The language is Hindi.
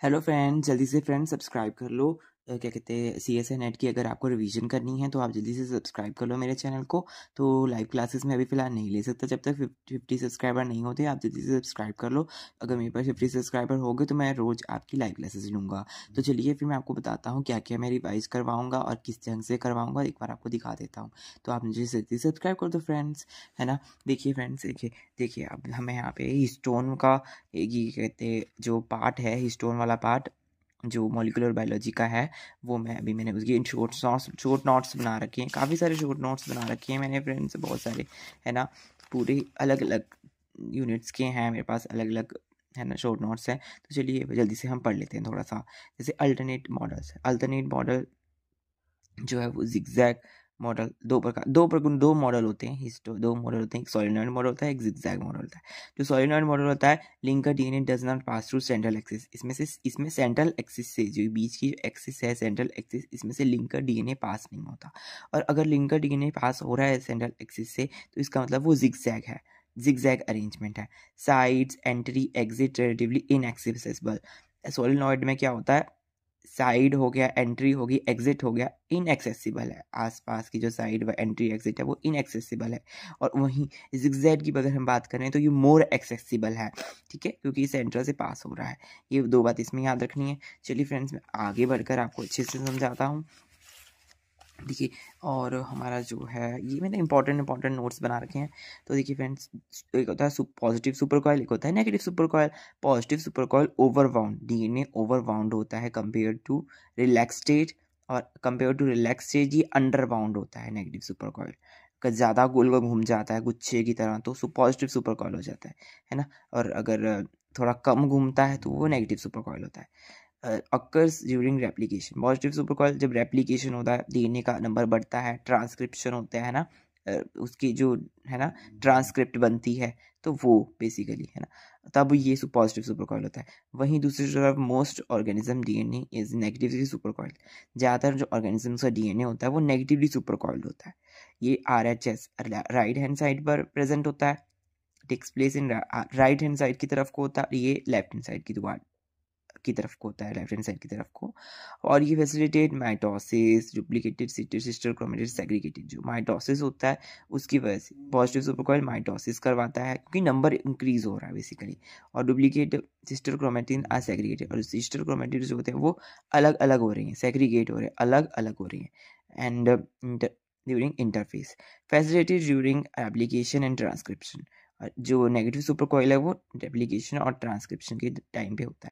हेलो फ्रेंड्स, जल्दी से फ्रेंड्स सब्सक्राइब कर लो। क्या कहते हैं, CSA नेट की अगर आपको रिवीजन करनी है तो आप जल्दी से सब्सक्राइब कर लो मेरे चैनल को। तो लाइव क्लासेस में अभी फ़िलहाल नहीं ले सकता जब तक 50 सब्सक्राइबर नहीं होते। आप जल्दी से सब्सक्राइब कर लो। अगर मेरे पास 50 सब्सक्राइबर हो गए तो मैं रोज़ आपकी लाइव क्लासेस लूँगा। तो चलिए फिर मैं आपको बताता हूँ क्या क्या मैं रिवाइज़ करवाऊँगा और किस ढंग से करवाऊँगा, एक बार आपको दिखा देता हूँ। तो आप मुझे जल्दी से सब्सक्राइब कर दो फ्रेंड्स, है ना। देखिए फ्रेंड्स, देखिए अब हमें यहाँ पे हिस्टोन का ये कहते हैं जो पार्ट है, हिस्टोन वाला पार्ट जो मॉलिक्यूलर बायोलॉजी का है, वो मैंने उसकी शॉर्ट नोट्स बना रखे हैं। काफ़ी सारे शॉर्ट नोट्स बना रखे हैं मैंने फ्रेंड्स, बहुत सारे, है ना। पूरे अलग अलग यूनिट्स के हैं मेरे पास, अलग अलग, है ना, शॉर्ट नोट्स हैं। तो चलिए जल्दी से हम पढ़ लेते हैं थोड़ा सा। जैसे अल्टरनेट मॉडल जो है वो जिगजैग मॉडल, दो मॉडल होते हैं, दो मॉडल होते हैं। एक सोलेनॉइड मॉडल होता है, एक जिगजैग मॉडल होता है। जो सोलेनॉइड मॉडल होता है, linker DNA does not pass through central axis. इसमें सेंट्रल एक्सिस से, जो बीच की एक्सिस है सेंट्रल एक्सिस, इसमें से लिंकर डीएनए पास नहीं होता। और अगर लिंकर डीएनए पास हो रहा है सेंट्रल एक्सिस से तो इसका मतलब वो जिगजैग है, जिगजैग अरेंजमेंट है। Sides, entry, exit relatively inaccessible. Solenoid में क्या होता है, साइड हो गया, एंट्री होगी, एग्जिट हो गया, इनएक्सेसिबल है। आसपास की जो साइड व एंट्री एग्जिट है वो इनएक्सेसिबल है। और वहीं जिगजैग की अगर हम बात करें तो ये मोर एक्सेसिबल है, ठीक है, क्योंकि ये सेंटर से पास हो रहा है। ये दो बात इसमें याद रखनी है। चलिए फ्रेंड्स, मैं आगे बढ़कर आपको अच्छे से समझाता हूँ। देखिए, और हमारा जो है, ये मैंने इंपॉर्टेंट नोट्स बना रखे हैं। तो देखिए फ्रेंड्स, एक होता है पॉजिटिव सुपर कॉइल, एक होता है negative super coil. Positive super coil overbound, DNA overbound होता है कंपेयर टू रिलैक्स स्टेज, और कंपेयर टू रिलैक्स स्टेज ये अंडरबाउंड होता है नेगेटिव सुपर कॉइल। अगर ज़्यादा गोल गोल घूम जाता है गुच्छे की तरह तो पॉजिटिव सुपर कॉइल हो जाता है ना। और अगर थोड़ा कम घूमता है तो वो नेगेटिव सुपर कॉइल होता है। अकर्स ड्यूरिंग रेप्लिकेशन, पॉजिटिव सुपरकॉइल जब रेप्लिकेशन होता है, डीएनए का नंबर बढ़ता है, ट्रांसक्रिप्शन होता है ना, उसकी जो, है ना, ट्रांसक्रिप्ट बनती है, तो वो बेसिकली, है ना, तब ये पॉजिटिव सुपरकॉइल होता है। वहीं दूसरी तरफ most organism DNA is negatively supercoil. ज़्यादातर जो ऑर्गेनिज्म का डीएनए होता है वो नेगेटिवली सुपरकॉइल्ड होता है। ये RHS राइट हैंड साइड पर प्रेजेंट होता है, takes place in right hand side की तरफ को होता है, ये लेफ्ट हैंड साइड की तरफ को होता है, लेफ्ट हैंड साइड की तरफ को। और ये facilitate mitosis, duplicated sister chromatid segregated. जो माइटोसिस होता है उसकी वजह से पॉजिटिव सुपरकॉइल माइटोसिस करवाता है, क्योंकि नंबर इंक्रीज हो रहा है बेसिकली। और duplicate sister chromatin are segregated, और सिस्टर क्रोमेटिड जो होते हैं वो अलग अलग हो रही हैं, सेग्रीगेट हो रहे हैं, अलग अलग हो रही हैं। And during interface, facilitated during application and transcription. जो नेगेटिव सुपरकॉइल है वो रेप्लिकेशन और ट्रांसक्रिप्शन के टाइम पे होता है।